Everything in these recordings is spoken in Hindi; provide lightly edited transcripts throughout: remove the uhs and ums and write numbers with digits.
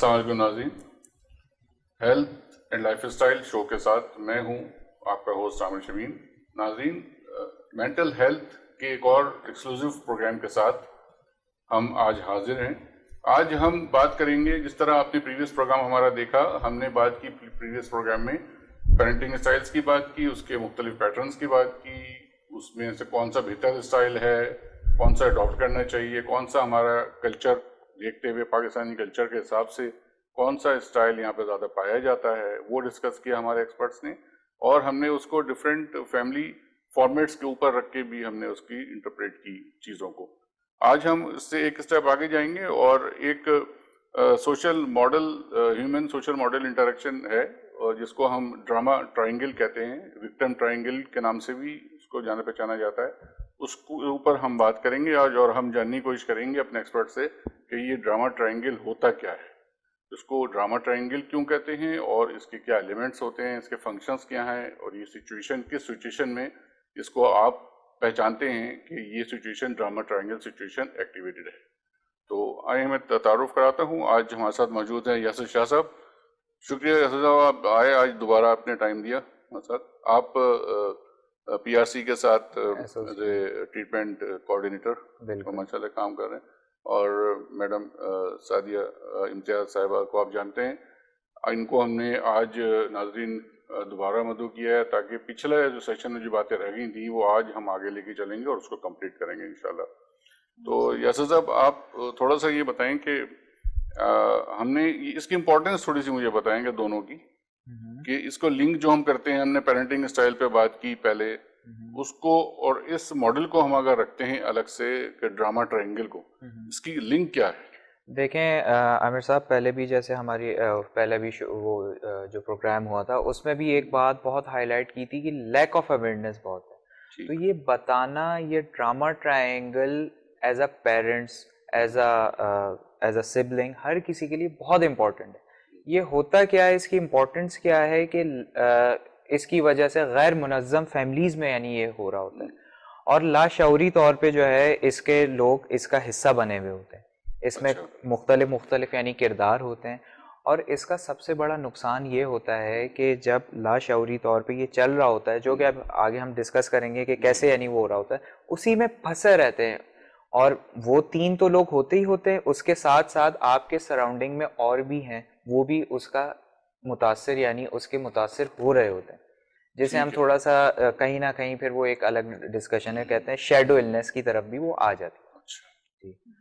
अस्सलाम वालेकुम नाज़रीन, हेल्थ एंड लाइफस्टाइल शो के साथ मैं हूं आपका होस्ट आमिर शमीन। नाज़रीन, मेंटल हेल्थ के एक और एक्सक्लूसिव प्रोग्राम के साथ हम आज हाजिर हैं। आज हम बात करेंगे, जिस तरह आपने प्रीवियस प्रोग्राम हमारा देखा, हमने बात की प्रीवियस प्रोग्राम में पेरेंटिंग स्टाइल्स की बात की, उसके मुख्तलिफ पैटर्न्स की बात की, उसमें से कौन सा बेहतर स्टाइल है, कौन सा अडॉप्ट करना चाहिए, कौन सा हमारा कल्चर देखते हुए पाकिस्तानी कल्चर के हिसाब से कौन सा स्टाइल यहाँ पे ज़्यादा पाया जाता है, वो डिस्कस किया हमारे एक्सपर्ट्स ने। और हमने उसको डिफरेंट फैमिली फॉर्मेट्स के ऊपर रख के भी हमने उसकी इंटरप्रेट की चीज़ों को। आज हम इससे एक स्टेप आगे जाएंगे और एक social model, human social model interaction है, और जिसको हम ड्रामा ट्रायंगल कहते हैं, विक्टिम ट्रायंगल के नाम से भी उसको जाना पहचाना जाता है। उसके ऊपर हम बात करेंगे आज, और हम जानने की कोशिश करेंगे अपने एक्सपर्ट से कि ये ड्रामा ट्रायंगल होता क्या है, इसको ड्रामा ट्रायंगल क्यों कहते हैं, और इसके क्या एलिमेंट्स होते हैं, इसके फंक्शंस क्या हैं, और ये सिचुएशन किस सिचुएशन में इसको आप पहचानते हैं कि ये situation drama triangle situation activated है। तो आइए मैं तारुफ कराता हूँ। आज हमारे साथ मौजूद हैं यासिर शाह साहब। शुक्रिया यासिर साहब, आप आए, आज दोबारा आपने टाइम दिया हमारे साथ। आप पीआरसी के साथ एज ए ट्रीटमेंट कोऑर्डिनेटर माशाल्लाह काम कर रहे हैं, और मैडम सादिया इम्तियाज साहिबा को आप जानते हैं। इनको हमने आज नाजरीन दोबारा मदऊ किया है ताकि पिछले जो सेशन में जो बातें रह गई थी वो आज हम आगे लेके चलेंगे और उसको कंप्लीट करेंगे इंशाल्लाह। तो यासिर साहब, आप थोड़ा सा ये बताएं कि हमने इसकी इम्पोर्टेंस थोड़ी सी मुझे बताएंगे दोनों की, कि इसको लिंक जो हम करते हैं, हमने पेरेंटिंग स्टाइल पे बात की पहले, उसको और इस मॉडल को हम अगर रखते हैं अलग से ड्रामा ट्रायंगल को, इसकी लिंक क्या है? देखें आमिर साहब, पहले भी जैसे हमारी पहले भी जो प्रोग्राम हुआ था उसमें भी एक बात बहुत हाईलाइट की थी कि लैक ऑफ अवेयरनेस बहुत है। तो ये बताना, ये drama triangle as a parents, as a sibling, हर किसी के लिए बहुत इम्पोर्टेंट है। ये होता क्या है, इसकी इम्पोर्टेंस क्या है कि इसकी वजह से गैर मुनज़्ज़म फैमिलीज़ में यानी ये हो रहा होता है, और लाशऊरी तौर पे जो है इसके लोग इसका हिस्सा बने हुए होते हैं। इसमें मुख्तलिफ यानी किरदार होते हैं, और इसका सबसे बड़ा नुकसान ये होता है कि जब लाशऊरी तौर पे ये चल रहा होता है, जो कि अब आगे हम डिस्कस करेंगे कि कैसे यानी वो हो रहा होता है, उसी में फंसे रहते हैं। और वो तीन तो लोग होते ही होते हैं, उसके साथ साथ आपके सराउंडिंग में और भी हैं, वो भी उसका मुतासिर यानी उसके मुतासिर हो रहे होते हैं, जिसे हम थोड़ा सा कहीं ना कहीं फिर वो एक अलग डिस्कशन है, कहते हैं शेडो इलनेस की तरफ भी वो आ जाती है। अच्छा,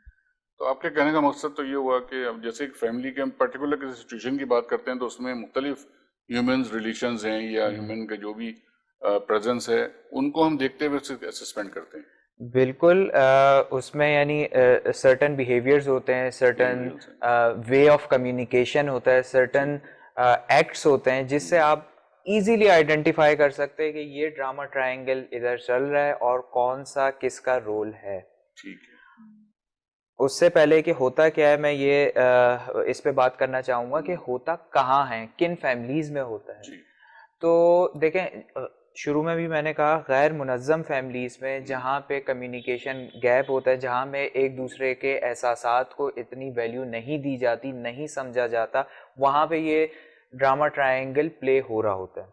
तो आपके कहने का मकसद तो ये हुआ कि अब जैसे एक फैमिली के हम पर्टिकुलर किसी सिचुएशन की बात करते हैं तो उसमें मुख्तलिफ ह्यूमन रिलेशंस हैं या ह्यूमन के जो भी प्रेजेंस है, उनको हम देखते हुए असेसमेंट करते हैं। बिल्कुल, उसमें यानी सर्टन बिहेवियर्स होते हैं, सर्टन वे ऑफ कम्युनिकेशन होता है, सर्टन एक्ट्स होते हैं, जिससे आप इजीली आइडेंटिफाई कर सकते हैं कि ये ड्रामा ट्रायंगल इधर चल रहा है और कौन सा किसका रोल है। ठीक है। उससे पहले कि होता क्या है, मैं ये इस पे बात करना चाहूँगा कि होता कहाँ है, किन फैमिलीज़ में होता है। तो देखें, शुरू में भी मैंने कहा, गैर मुनज़्ज़म फैमिलीज़ में जहाँ पे कम्युनिकेशन गैप होता है, जहाँ में एक दूसरे के एहसासात को इतनी वैल्यू नहीं दी जाती, नहीं समझा जाता, वहाँ पे ये ड्रामा ट्रायंगल प्ले हो रहा होता है।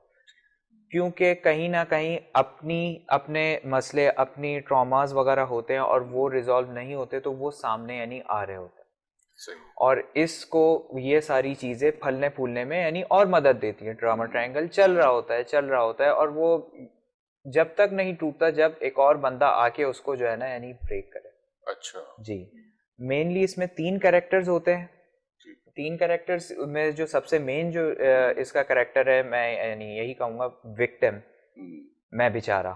क्योंकि कहीं ना कहीं अपने मसले, अपनी ट्रॉमास वगैरह होते हैं और वो रिजॉल्व नहीं होते, तो वो सामने यानी आ रहे होते हैं, और इसको ये सारी चीज़ें फलने फूलने में यानी और मदद देती हैं। ड्रामा ट्रायंगल चल रहा होता है, और वो जब तक नहीं टूटता जब एक और बंदा आके उसको जो है ना यानी ब्रेक करे। अच्छा जी, मेनली इसमें तीन कैरेक्टर्स होते हैं। तीन कैरेक्टर्स में जो सबसे मेन जो इसका कैरेक्टर है, मैं यानी यही कहूँगा, विक्टिम, मैं बेचारा।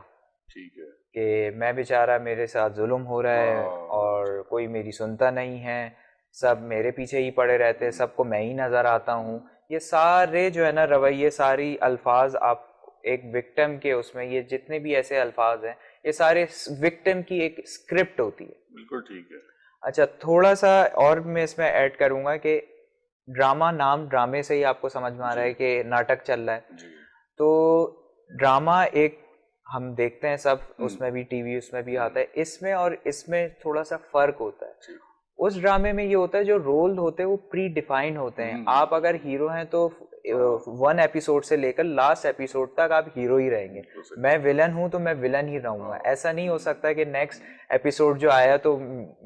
ठीक है, कि मैं बेचारा, मेरे साथ जुल्म हो रहा है और कोई मेरी सुनता नहीं है, सब मेरे पीछे ही पड़े रहते हैं, सबको मैं ही नज़र आता हूँ। ये सारे जो है ना रवैये, सारी अल्फाज आप एक विक्टिम के उसमें, ये जितने भी ऐसे अल्फाज हैं, ये सारे विक्टिम की एक स्क्रिप्ट होती है। बिल्कुल ठीक है। अच्छा, थोड़ा सा और मैं इसमें ऐड करूँगा कि ड्रामा, नाम ड्रामे से ही आपको समझ में आ रहा है कि नाटक चल रहा है। तो ड्रामा एक हम देखते हैं सब, उसमें भी टीवी, उसमें भी आता है, इसमें और इसमें थोड़ा सा फर्क होता है। उस ड्रामे में ये होता है जो रोल होते हैं वो प्री डिफाइंड होते हैं। आप अगर हीरो हैं तो 1 एपिसोड से लेकर लास्ट एपिसोड तक आप हीरो ही रहेंगे। मैं विलन हूं तो मैं विलन ही रहूंगा। ऐसा नहीं हो सकता कि नेक्स्ट एपिसोड जो आया तो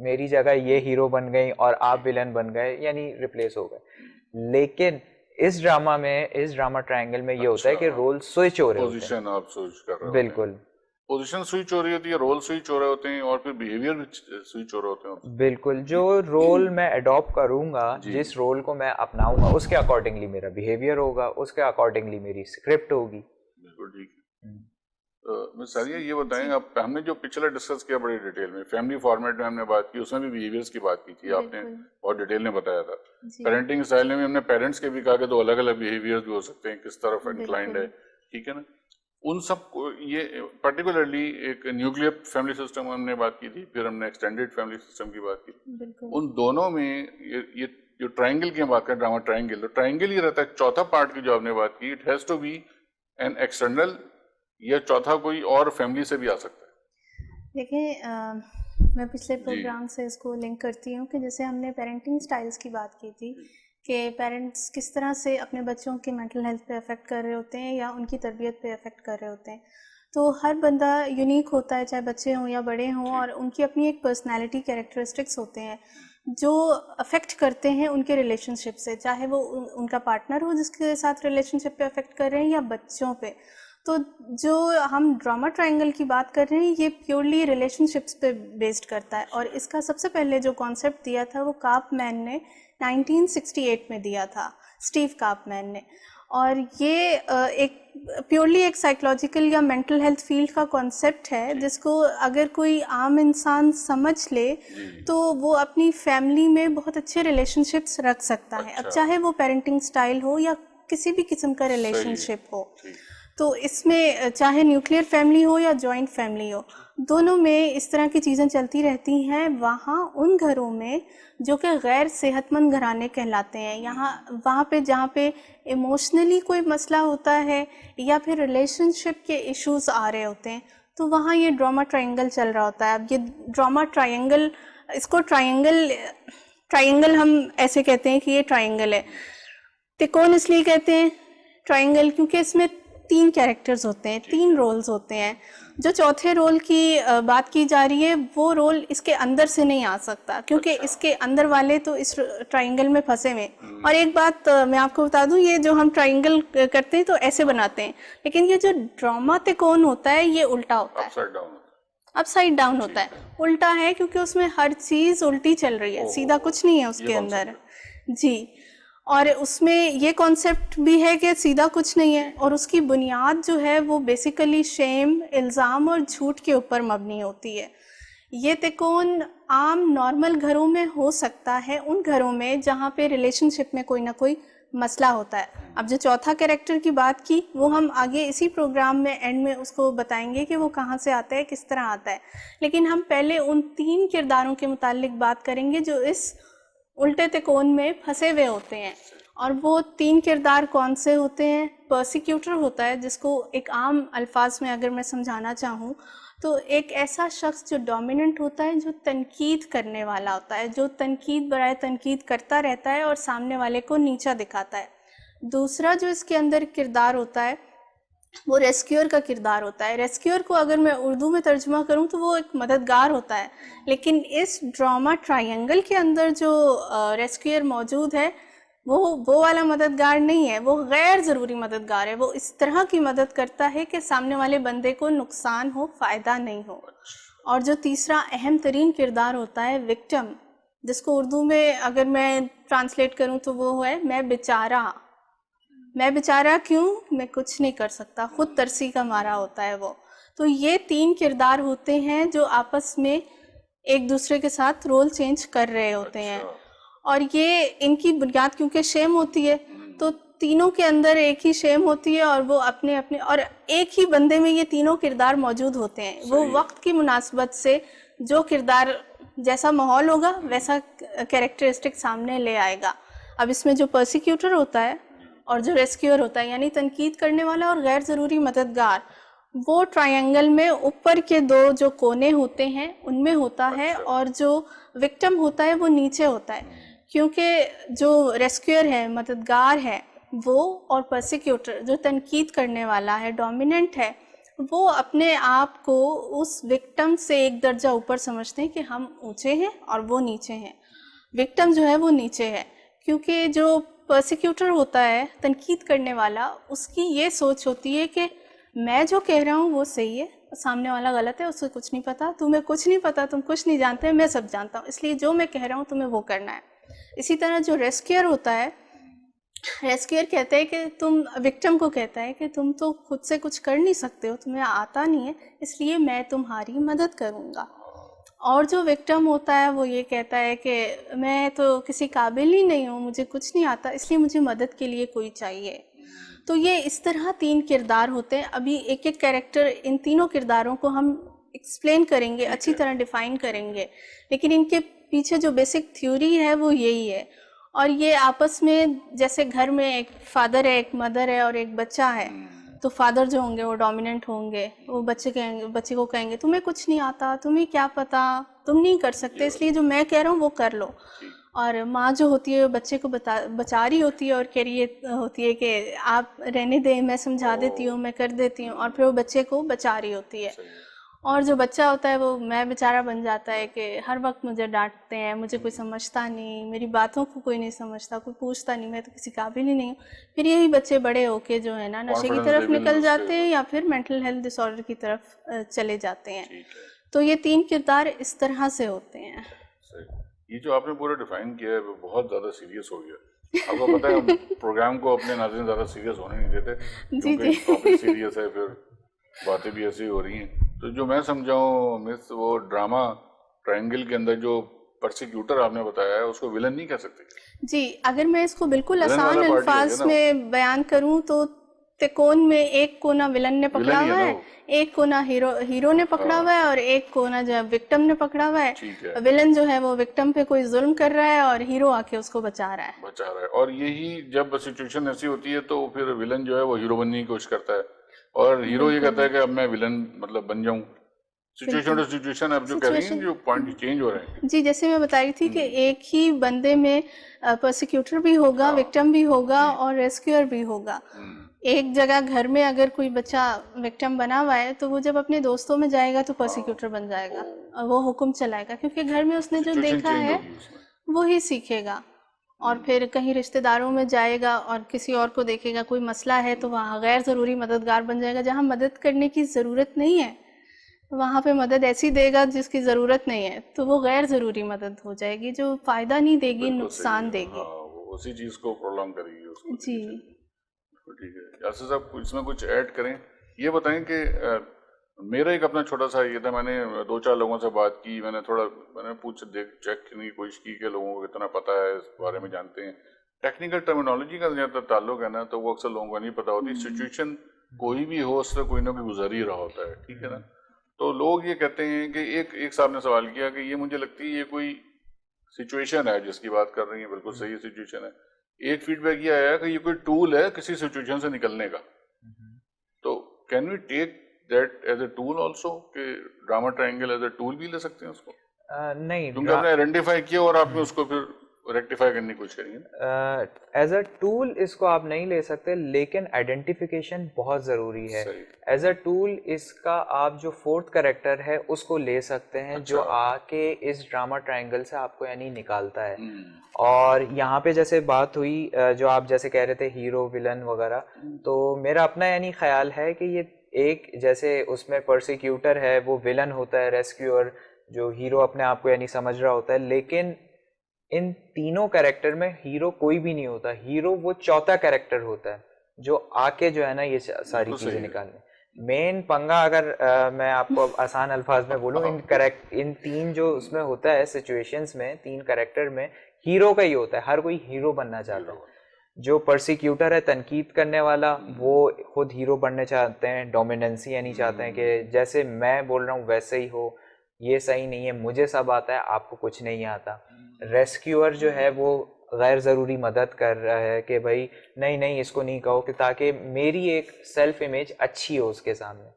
मेरी जगह ये हीरो बन गई और आप विलन बन गए, यानी रिप्लेस हो गए। लेकिन इस ड्रामा में, इस ड्रामा ट्रायंगल में ये होता है कि रोल स्विच हो रहे होते हैं। पोजीशन आप स्विच कर रहे हो, बिल्कुल पोजीशन स्विच हो रही होती है, रोल स्विच हो रहे होते हैं और फिर बिहेवियर भी स्विच हो रहे होते हैं। बिल्कुल, जो रोल मैं अडॉप्ट करूंगा, जिस रोल को मैं अपनाऊंगा उसके अकॉर्डिंगली मेरा बिहेवियर होगा, उसके अकॉर्डिंगली मेरी स्क्रिप्ट होगी। बिल्कुल ठीक है। मिस सारिया ये बताएं, अब हमने जो पिछला डिस्कस किया बड़ी डिटेल में, फैमिली फॉर्मेट में हमने बात की, उसमें भी बिहेवियर्स की बात की थी, आपने बहुत डिटेल में बताया था। पेरेंटिंग स्टाइल में भी हमने पेरेंट्स के भी कहा कि 2 अलग अलग बिहेवियर्स भी हो सकते हैं, किस तरफ इंक्लाइंड है, ठीक है ना। उन सब को ये पर्टिकुलरली एक न्यूक्लियर फैमिली सिस्टम हमने बात की थी, फिर हमने एक्सटेंडेड फैमिली सिस्टम की बात की। उन दोनों में ये जो ट्रायंगल की हम बात करें, ड्रामा ट्रायंगल, तो ट्रायंगल ही रहता है। चौथा पार्ट की जो आपने बात की, it has to be an external, या चौथा कोई और फैमिली से भी आ सकता है। देखिए, मैं पिछले प्रोग्राम से इसको लिंक करती हूँ कि जैसे हमने पेरेंटिंग स्टाइल्स की बात की थी कि पेरेंट्स किस तरह से अपने बच्चों के मेंटल हेल्थ पे अफेक्ट कर रहे होते हैं या उनकी तरबियत पे अफेक्ट कर रहे होते हैं। तो हर बंदा यूनिक होता है, चाहे बच्चे हों या बड़े हों, और उनकी अपनी एक पर्सनैलिटी कैरेक्टरिस्टिक्स होते हैं जो अफेक्ट करते हैं उनके रिलेशनशिप से, चाहे वो उनका पार्टनर हो जिसके साथ रिलेशनशिप पे अफेक्ट कर रहे हैं या बच्चों पे। तो जो हम ड्रामा ट्रायंगल की बात कर रहे हैं ये प्योरली रिलेशनशिप्स पे बेस्ड करता है, और इसका सबसे पहले जो कॉन्सेप्ट दिया था वो कापमैन ने 1968 में दिया था, स्टीव कापमैन ने। और ये एक प्योरली एक साइकोलॉजिकल या मेंटल हेल्थ फील्ड का कॉन्सेप्ट है जिसको अगर कोई आम इंसान समझ ले तो वो अपनी फैमिली में बहुत अच्छे रिलेशनशिप्स रख सकता है। अब चाहे वो पेरेंटिंग स्टाइल हो या किसी भी किस्म का रिलेशनशिप हो, तो इसमें चाहे न्यूक्लियर फैमिली हो या जॉइंट फैमिली हो, दोनों में इस तरह की चीज़ें चलती रहती हैं। वहाँ उन घरों में जो कि गैर सेहतमंद घराने कहलाते हैं, यहाँ वहाँ पे जहाँ पे इमोशनली कोई मसला होता है या फिर रिलेशनशिप के इश्यूज आ रहे होते हैं, तो वहाँ ये ड्रामा ट्रायंगल चल रहा होता है। अब ये ड्रामा ट्रायंगल, इसको ट्रायंगल हम ऐसे कहते हैं कि ये ट्रायंगल है। त्रिकोण इसलिए कहते हैं ट्रायंगल क्योंकि इसमें 3 कैरेक्टर्स होते हैं, 3 रोल्स होते हैं। जो चौथे रोल की बात की जा रही है वो रोल इसके अंदर से नहीं आ सकता क्योंकि इसके अंदर वाले तो इस ट्रायंगल में फंसे हुए। और एक बात मैं आपको बता दूं, ये जो हम ट्रायंगल करते हैं तो ऐसे बनाते हैं, लेकिन ये जो ड्रामा त्रिकोण होता है ये उल्टा होता है, अपसाइड डाउन होता है। उल्टा है क्योंकि उसमें हर चीज़ उल्टी चल रही है, सीधा कुछ नहीं है उसके अंदर जी। और उसमें ये कॉन्सेप्ट भी है कि सीधा कुछ नहीं है, और उसकी बुनियाद जो है वो बेसिकली शेम, इल्ज़ाम और झूठ के ऊपर मबनी होती है। ये त्रिकोण आम नॉर्मल घरों में हो सकता है, उन घरों में जहाँ पे रिलेशनशिप में कोई ना कोई मसला होता है। अब जो चौथा कैरेक्टर की बात की वो हम आगे इसी प्रोग्राम में एंड में उसको बताएंगे कि वो कहाँ से आता है, किस तरह आता है। लेकिन हम पहले उन 3 किरदारों के मुतालिक बात करेंगे जो इस उल्टे त्रिकोण में फंसे हुए होते हैं। और वो 3 किरदार कौन से होते हैं? पर्सिक्यूटर होता है, जिसको एक आम अल्फाज में अगर मैं समझाना चाहूँ तो एक ऐसा शख्स जो डोमिनेंट होता है, जो तनकीद करने वाला होता है, जो तनकीद बराए तनकीद करता रहता है और सामने वाले को नीचा दिखाता है। दूसरा जो इसके अंदर किरदार होता है वो रेस्क्यूअर का किरदार होता है। रेस्क्यूअर को अगर मैं उर्दू में तर्जुमा करूं तो वो एक मददगार होता है, लेकिन इस ड्रामा ट्रायंगल के अंदर जो रेस्क्यूअर मौजूद है वो वाला मददगार नहीं है, वो गैर ज़रूरी मददगार है। वो इस तरह की मदद करता है कि सामने वाले बंदे को नुकसान हो, फ़ायदा नहीं हो। और जो तीसरा अहम तरीन किरदार होता है विक्टिम, जिसको उर्दू में अगर मैं ट्रांसलेट करूं तो वो है मैं बेचारा। मैं बेचारा क्यों? मैं कुछ नहीं कर सकता, खुद तरसी का मारा होता है वो। तो ये 3 किरदार होते हैं जो आपस में एक दूसरे के साथ रोल चेंज कर रहे होते हैं। और ये इनकी बुनियाद क्योंकि शेम होती है तो तीनों के अंदर एक ही शेम होती है, और वो अपने अपने और एक ही बंदे में ये तीनों किरदार मौजूद होते हैं। वो वक्त की मुनासबत से जो किरदार जैसा माहौल होगा वैसा कैरेक्टरिस्टिक सामने ले आएगा। अब इसमें जो पर्सिक्यूटर होता है और जो रेस्क्यूअर होता है, यानी तनकीद करने वाला और गैर ज़रूरी मददगार, वो ट्रायंगल में ऊपर के दो जो कोने होते हैं उनमें होता है, और जो विक्टिम होता है वो नीचे होता है, क्योंकि जो रेस्क्यूअर है, मददगार है वो, और परसिक्यूटर जो तनकीद करने वाला है, डोमिनेंट है, वो अपने आप को उस विक्टिम से एक दर्जा ऊपर समझते हैं कि हम ऊंचे हैं और वो नीचे हैं। विक्टिम जो है वो नीचे है, क्योंकि जो परसिक्यूटर होता है, तनकीद करने वाला, उसकी ये सोच होती है कि मैं जो कह रहा हूँ वो सही है, सामने वाला गलत है, उसको कुछ नहीं पता, तुम्हें कुछ नहीं पता, तुम कुछ नहीं जानते, मैं सब जानता हूँ, इसलिए जो मैं कह रहा हूँ तुम्हें वो करना है। इसी तरह जो रेस्क्यूअर होता है, रेस्क्यूअर कहता है कि तुम, विक्टिम को कहता है कि तुम तो खुद से कुछ कर नहीं सकते हो, तुम्हें आता नहीं है, इसलिए मैं तुम्हारी मदद करूँगा। और जो विक्टिम होता है वो ये कहता है कि मैं तो किसी काबिल ही नहीं हूँ, मुझे कुछ नहीं आता, इसलिए मुझे मदद के लिए कोई चाहिए। तो ये इस तरह तीन किरदार होते हैं। अभी एक एक कैरेक्टर, इन तीनों किरदारों को हम एक्सप्लेन करेंगे, अच्छी तरह डिफ़ाइन करेंगे, लेकिन इनके पीछे जो बेसिक थ्योरी है वो यही है। और ये आपस में, जैसे घर में एक फादर है, एक मदर है और एक बच्चा है, तो फादर जो होंगे वो डोमिनेंट होंगे, वो बच्चे को कहेंगे तुम्हें कुछ नहीं आता, तुम्हें क्या पता, तुम नहीं कर सकते, इसलिए जो मैं कह रहा हूँ वो कर लो। और माँ जो होती है वो बच्चे को बचा रही होती है और कह रही होती है कि आप रहने दें, मैं समझा देती हूँ, मैं कर देती हूँ, और फिर वो बच्चे को बचा रही होती है। और जो बच्चा होता है वो मैं बेचारा बन जाता है कि हर वक्त मुझे डांटते हैं, मुझे कोई समझता नहीं, मेरी बातों को कोई नहीं समझता, कोई पूछता नहीं, मैं तो किसी काबिल ही नहीं हूँ। फिर यही बच्चे बड़े होके जो है ना नशे की तरफ निकल जाते हैं या फिर मेंटल हेल्थ डिसऑर्डर की तरफ चले जाते हैं। तो ये तीन किरदार इस तरह से होते हैं। ये जो आपने पूरा डिफाइन किया है वो बहुत ज़्यादा सीरियस हो गया। आपको पता है हम प्रोग्राम को अपने नाज़रीन ज़्यादा सीरियस होने नहीं देते, क्योंकि टॉपिक सीरियस है, फिर बातें भी ऐसी हो रही हैं। तो जो मैं समझाऊँ मिस, वो ड्रामा ट्रायंगल के अंदर जो परसिक्यूटर आपने बताया है उसको विलन नहीं कह सकते जी। अगर मैं इसको बिल्कुल आसान अल्फाज में बयान करूँ तो त्रिकोण में एक कोना विलन ने पकड़ा हुआ है, एक कोना हीरो ने पकड़ा हुआ है, और एक कोना जो है विक्टिम ने पकड़ा हुआ है। विलन जो है वो विक्टिम पे कोई जुल्म कर रहा है और हीरो आके उसको बचा रहा है। और यही जब सिचुएशन ऐसी होती है तो फिर विलन जो है वो हीरो बनने की कोशिश करता है, और हीरो ये कहता है कि अब मैं विलन मतलब बन जाऊं। सिचुएशन टू सिचुएशन अब जो कह रही हैं, जो पॉइंट चेंज हो रहे हैं। जी, जैसे मैं बता रही थी कि एक ही बंदे में परसिक्यूटर भी होगा, विक्टिम भी होगा और रेस्क्यूअर भी होगा। एक जगह घर में अगर कोई बच्चा विक्टिम बना हुआ है तो वो जब अपने दोस्तों में जाएगा तो परसिक्यूटर बन जाएगा और वो हुक्म चलाएगा, क्योंकि घर में उसने जो देखा है वो ही सीखेगा। और फिर कहीं रिश्तेदारों में जाएगा और किसी और को देखेगा, कोई मसला है तो वहाँ गैर ज़रूरी मददगार बन जाएगा। जहाँ मदद करने की ज़रूरत नहीं है वहाँ पे मदद ऐसी देगा जिसकी ज़रूरत नहीं है, तो वो गैर ज़रूरी मदद हो जाएगी जो फ़ायदा नहीं देगी, नुकसान देगी। वो उसी चीज़ को प्रोलॉन्ग करेगी उसको। जी ठीक है। यासिर साहब इसमें कुछ ऐड करें, ये बताएं कि मेरा एक अपना छोटा सा ये था, मैंने 2-4 लोगों से बात की, मैंने चेक करने की कोशिश की कि लोगों को कितना पता है इस बारे में, जानते हैं। टेक्निकल टर्मिनोलॉजी का जहाँ तक ताल्लुक है ना, तो वो अक्सर लोगों को नहीं पता होती। सिचुएशन कोई भी हो उससे कोई ना कोई गुजर ही रहा होता है, ठीक है ना। तो लोग ये कहते हैं कि एक साहब ने सवाल किया कि ये मुझे लगती है ये कोई सिचुएशन है जिसकी बात कर रही है, बिल्कुल सही सिचुएशन है। एक फीडबैक ये आया कि ये कोई टूल है किसी सिचुएशन से निकलने का। तो can we take that as a tool also, कि drama triangle as a tool भी ले सकते हैं उसको? नहीं, क्योंकि आपने आइडेंटिफाई किया और आपने उसको फिर रेक्टिफाई करने की कोशिश करेंगे। एज अ टूल इसको आप नहीं ले सकते, लेकिन आइडेंटिफिकेशन बहुत ज़रूरी है। एज अ टूल इसका आप जो फोर्थ कैरेक्टर है उसको ले सकते हैं, जो आके इस ड्रामा ट्रायंगल से आपको यानी निकालता है। और यहाँ पे जैसे बात हुई जो आप जैसे कह रहे थे हीरो विलन वगैरह, तो मेरा अपना यानी ख्याल है कि ये एक, जैसे उसमें परसिक्यूटर है वो विलन होता है, रेस्क्यूअर जो हीरो अपने आप को यानी समझ रहा होता है, लेकिन इन तीनों कैरेक्टर में हीरो कोई भी नहीं होता। हीरो वो चौथा कैरेक्टर होता है जो आके जो है ना ये सारी चीजें निकालने। मेन पंगा अगर मैं आपको आसान अल्फाज में बोलूँ, इन तीन जो उसमें होता है सिचुएशंस में, तीन कैरेक्टर में हीरो का ही होता है। हर कोई हीरो बनना चाहता है। जो परसिक्यूटर है, तनकीद करने वाला, वो खुद हीरो बनने चाहते हैं, डोमिनेंसी यानी चाहते हैं कि जैसे मैं बोल रहा हूँ वैसे ही हो, ये सही नहीं है, मुझे सब आता है, आपको कुछ नहीं आता। रेस्क्यूअर जो है वो गैर ज़रूरी मदद कर रहा है कि भाई नहीं इसको नहीं कहो, कि ताकि मेरी एक सेल्फ इमेज अच्छी हो उसके सामने।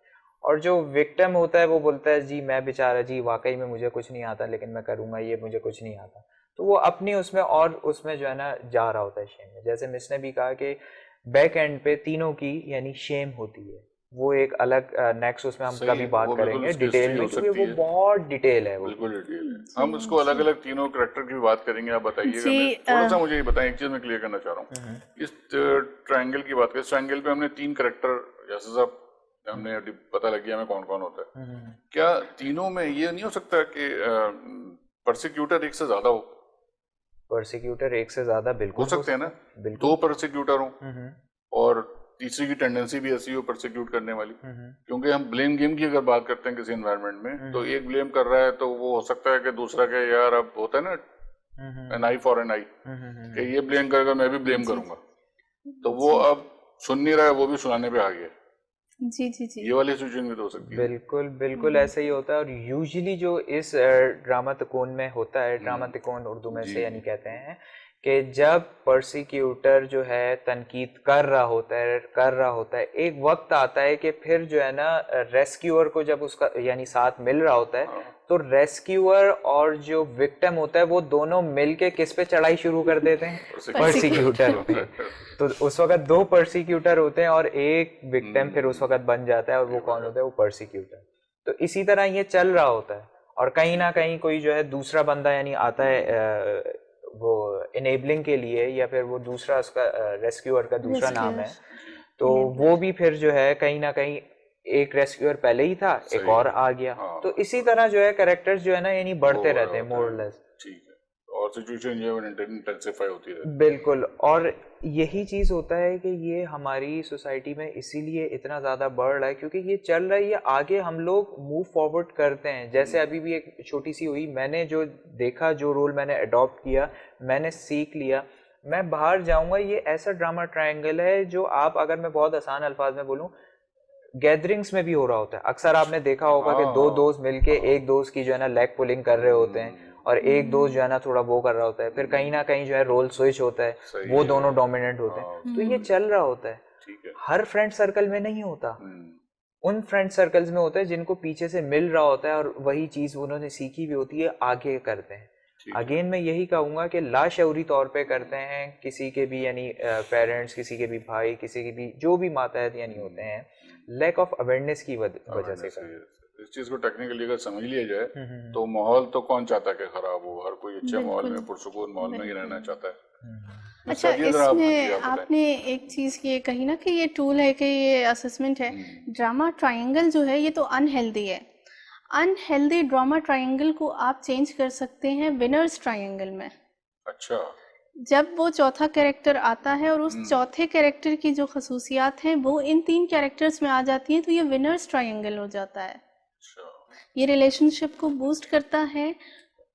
और जो विक्टिम होता है वो बोलता है जी मैं बेचारा जी वाकई में मुझे कुछ नहीं आता लेकिन मैं करूँगा ये, मुझे कुछ नहीं आता। तो वो अपनी उसमें और उसमें जो है ना जा रहा होता है शेम में। जैसे मिस ने भी कहा कि बैक एंड पे तीनों की यानी शेम होती है, वो एक अलग नेक्स्ट उसमें हम कभी बात करेंगे डिटेल में, क्योंकि वो बहुत डिटेल है। वो बिल्कुल डिटेल है। हम इसको अलग अलग तीनों कैरेक्टर की बात करेंगे। आप बताइएगा, मैं थोड़ा सा मुझे ये बताएं, एक चीज मैं क्लियर करना चाह रहा हूँ। इस ट्रायंगल की बात करें, इस ट्रायंगल पे हमने 3 कैरेक्टर, जैसे साहब हमने पता लग गया हमें कौन कौन होता है। क्या तीनों में ये नहीं हो सकता कि परसिक्यूटर एक से ज्यादा हो? परसिक्यूटर एक से ज्यादा बिल्कुल हो सकते हैं ना, 2 परसिक्यूटर हो और तीसरी की टेंडेंसी भी ऐसी हो परसिक्यूट करने वाली। क्योंकि हम ब्लेम गेम की अगर बात करते हैं किसी एनवायरनमेंट में, तो एक ब्लेम कर रहा है तो वो हो सकता है कि दूसरा के यार अब होता है ना एन आई फॉर एन आई, कि ये ब्लेम करेगा मैं भी ब्लेम करूंगा, तो वो अब सुन नहीं रहा है, वो भी सुनाने पे आ गया। जी जी जी, ये वाली सिचुएशन भी तो हो सकती है। बिल्कुल बिल्कुल ऐसे ही होता है। और यूजुअली जो इस ड्रामा तिकोन में होता है, ड्रामा तिकोन उर्दू में से यानी कहते हैं कि जब परसिक्यूटर जो है तनकीद कर रहा होता है, एक वक्त आता है कि फिर जो है ना रेस्क्यूअर को जब उसका यानी साथ मिल रहा होता है, तो रेस्क्यूअर और जो विक्टिम होता है वो दोनों मिलके किस पे चढ़ाई शुरू कर देते हैं? परसिक्यूटर पे। तो उस वक्त 2 परसिक्यूटर होते हैं और एक विक्टिम फिर उस वक्त बन जाता है, और वो कौन होता है? वो परसिक्यूटर। तो इसी तरह ये चल रहा होता है, और कहीं ना कहीं कोई जो है दूसरा बंदा यानी आता है वो इनेबलिंग के लिए, या फिर वो दूसरा उसका रेस्क्यूअर का दूसरा नाम है, तो वो भी फिर जो है कहीं ना कहीं एक रेस्क्यूअर पहले ही था, एक और आ गया। तो इसी तरह जो है कैरेक्टर्स जो है ना यानी बढ़ते रहते हैं मोर लेस। ठीक है, और सिचुएशन जो है इंटेंसिफाई होती रहती है। बिल्कुल, और यही चीज होता है कि ये हमारी सोसाइटी में इसीलिए इतना ज्यादा बढ़ रहा है क्योंकि ये चल रहा है, ये आगे हम लोग मूव फॉरवर्ड करते हैं। जैसे अभी भी एक छोटी सी हुई, मैंने जो देखा, जो रोल मैंने अडॉप्ट किया, मैंने सीख लिया, मैं बाहर जाऊंगा, ये ऐसा ड्रामा ट्रायंगल है जो आप, अगर मैं बहुत आसान अल्फाज में बोलूं, गैदरिंग्स में भी हो रहा होता है। अक्सर आपने देखा होगा कि 2 दोस्त मिलके एक दोस्त की जो है ना लेग पुलिंग कर रहे होते हैं, और एक दोस्त जो है ना थोड़ा वो कर रहा होता है, फिर कहीं ना कहीं जो है रोल स्विच होता है, वो दोनों डोमिनेंट होते हैं। तो ये चल रहा होता है, हर फ्रेंड सर्कल में नहीं होता, उन फ्रेंड सर्कल्स में होता है जिनको पीछे से मिल रहा होता है और वही चीज उन्होंने सीखी भी होती है, आगे करते हैं। अगेन मैं यही कहूंगा कि लाशऊरी तौर पे करते हैं, किसी के भी यानी पेरेंट्स, किसी के भी भाई, किसी के भी जो भी मातहत यानी होते हैं, लैक ऑफ अवेयरनेस की वजह से। इस चीज को टेक्निकली अगर समझ लिया जाए तो माहौल तो कौन चाहता है कि खराब हो? हर कोई अच्छे माहौल में, पुरसुकून माहौल में ही रहना चाहता है। अच्छा, इसमें आपने एक चीज़ ये कही ना कि ये टूल है, कि ये असेसमेंट है, ड्रामा ट्रायंगल जो है ये तो अनहेल्दी है। अनहेल्दी ड्रामा ट्रायंगल को आप चेंज कर सकते हैं विनर्स ट्रायंगल में। अच्छा, जब वो चौथा कैरेक्टर आता है और उस चौथे कैरेक्टर की जो खसूसियात हैं वो इन 3 कैरेक्टर्स में आ जाती हैं, तो ये विनर्स ट्रायंगल हो जाता है। ये रिलेशनशिप को बूस्ट करता है,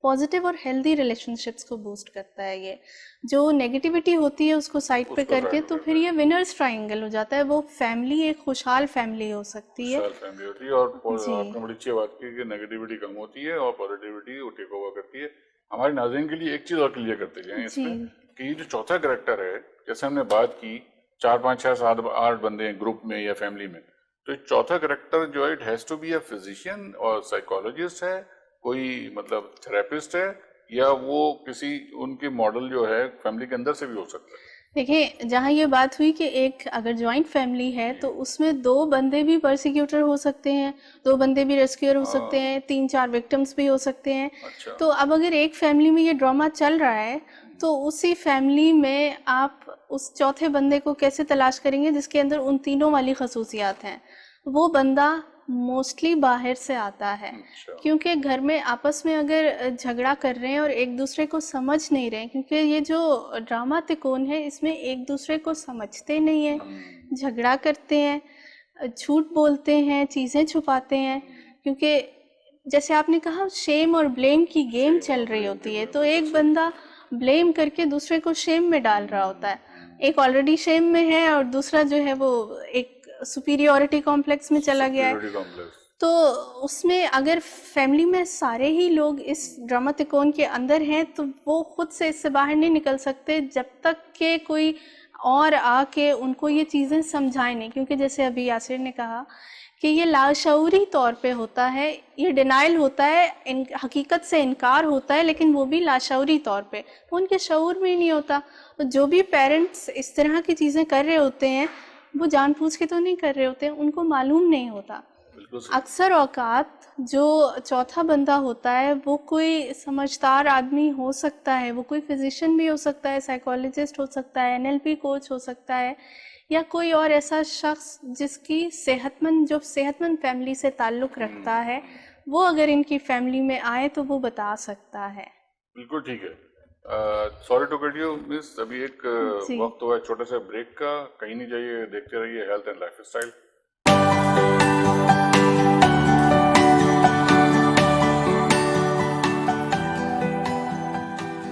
पॉजिटिव और हेल्दी रिलेशनशिप्स को बूस्ट करता है। ये जो नेगेटिविटी होती है उसको साइड पे करके, तो फिर ये विनर्स ट्रायंगल हो जाता है। वो फैमिली एक खुशहाल फैमिली हो सकती है, फैमिली होती है, और आपने बड़ी अच्छी बात की कि नेगेटिविटी कम होती है और पॉजिटिविटी वो टेक ओवर करती है। हमारे नाज़रीन के लिए एक चीज और क्लियर करते जाएं इसमें कि ये जो चौथा कैरेक्टर है, जैसे हमने बात की 4, 5, 6, 7, 8 बंदे हैं ग्रुप में या फैमिली में, तो ये चौथा कैरेक्टर जो है it has to be a physician और साइकोलॉजिस्ट है, कोई मतलब थेरेपिस्ट है, या वो किसी उनके मॉडल जो है फैमिली के अंदर से भी हो सकता है? देखिए, जहाँ ये बात हुई कि एक अगर जॉइंट फैमिली है तो उसमें 2 बंदे भी परसिक्यूटर हो सकते हैं, 2 बंदे भी रेस्क्यूअर हो सकते हैं, 3-4 विक्टिम्स भी हो सकते हैं। अच्छा। तो अब अगर एक फैमिली में ये ड्रामा चल रहा है तो उसी फैमिली में आप उस चौथे बंदे को कैसे तलाश करेंगे जिसके अंदर उन तीनों वाली खसूसियात हैं? वो बंदा मोस्टली बाहर से आता है, क्योंकि घर में आपस में अगर झगड़ा कर रहे हैं और एक दूसरे को समझ नहीं रहे हैं, क्योंकि ये जो ड्रामा तिकोन है इसमें एक दूसरे को समझते नहीं हैं, झगड़ा करते हैं, झूठ बोलते हैं, चीज़ें छुपाते हैं। क्योंकि जैसे आपने कहा शेम और ब्लेम की गेम चल रही होती है, तो एक बंदा ब्लेम करके दूसरे को शेम में डाल रहा होता है। एक ऑलरेडी शेम में है और दूसरा जो है वो एक सुपीरियॉरिटी कॉम्प्लेक्स में चला गया है। तो उसमें अगर फैमिली में सारे ही लोग इस ड्रामा तिकोन के अंदर हैं तो वो खुद से इससे बाहर नहीं निकल सकते जब तक कि कोई और आके उनको ये चीज़ें समझाए नहीं। क्योंकि जैसे अभी यासिर ने कहा कि ये लाशऊरी तौर पे होता है, ये डिनाइल होता है, हकीकत से इनकार होता है, लेकिन वो भी लाशऊरी तौर पे, वो उनके शऊर में ही नहीं होता। तो जो भी पेरेंट्स इस तरह की चीज़ें कर रहे होते हैं वो जानबूझ के तो नहीं कर रहे होते, उनको मालूम नहीं होता। अक्सर औकात जो चौथा बंदा होता है वो कोई समझदार आदमी हो सकता है, वो कोई फिजिशियन भी हो सकता है, साइकोलॉजिस्ट हो सकता है, NLP कोच हो सकता है, या कोई और ऐसा शख्स जिसकी जो सेहतमंद फैमिली से ताल्लुक़ रखता है, वो अगर इनकी फैमिली में आए तो वो बता सकता है। बिल्कुल ठीक है। Sorry to cut you miss, अभी एक वक्त हुआ है छोटे से ब्रेक का, कहीं नहीं जाइए, देखते रहिए हेल्थ एंड लाइफस्टाइल।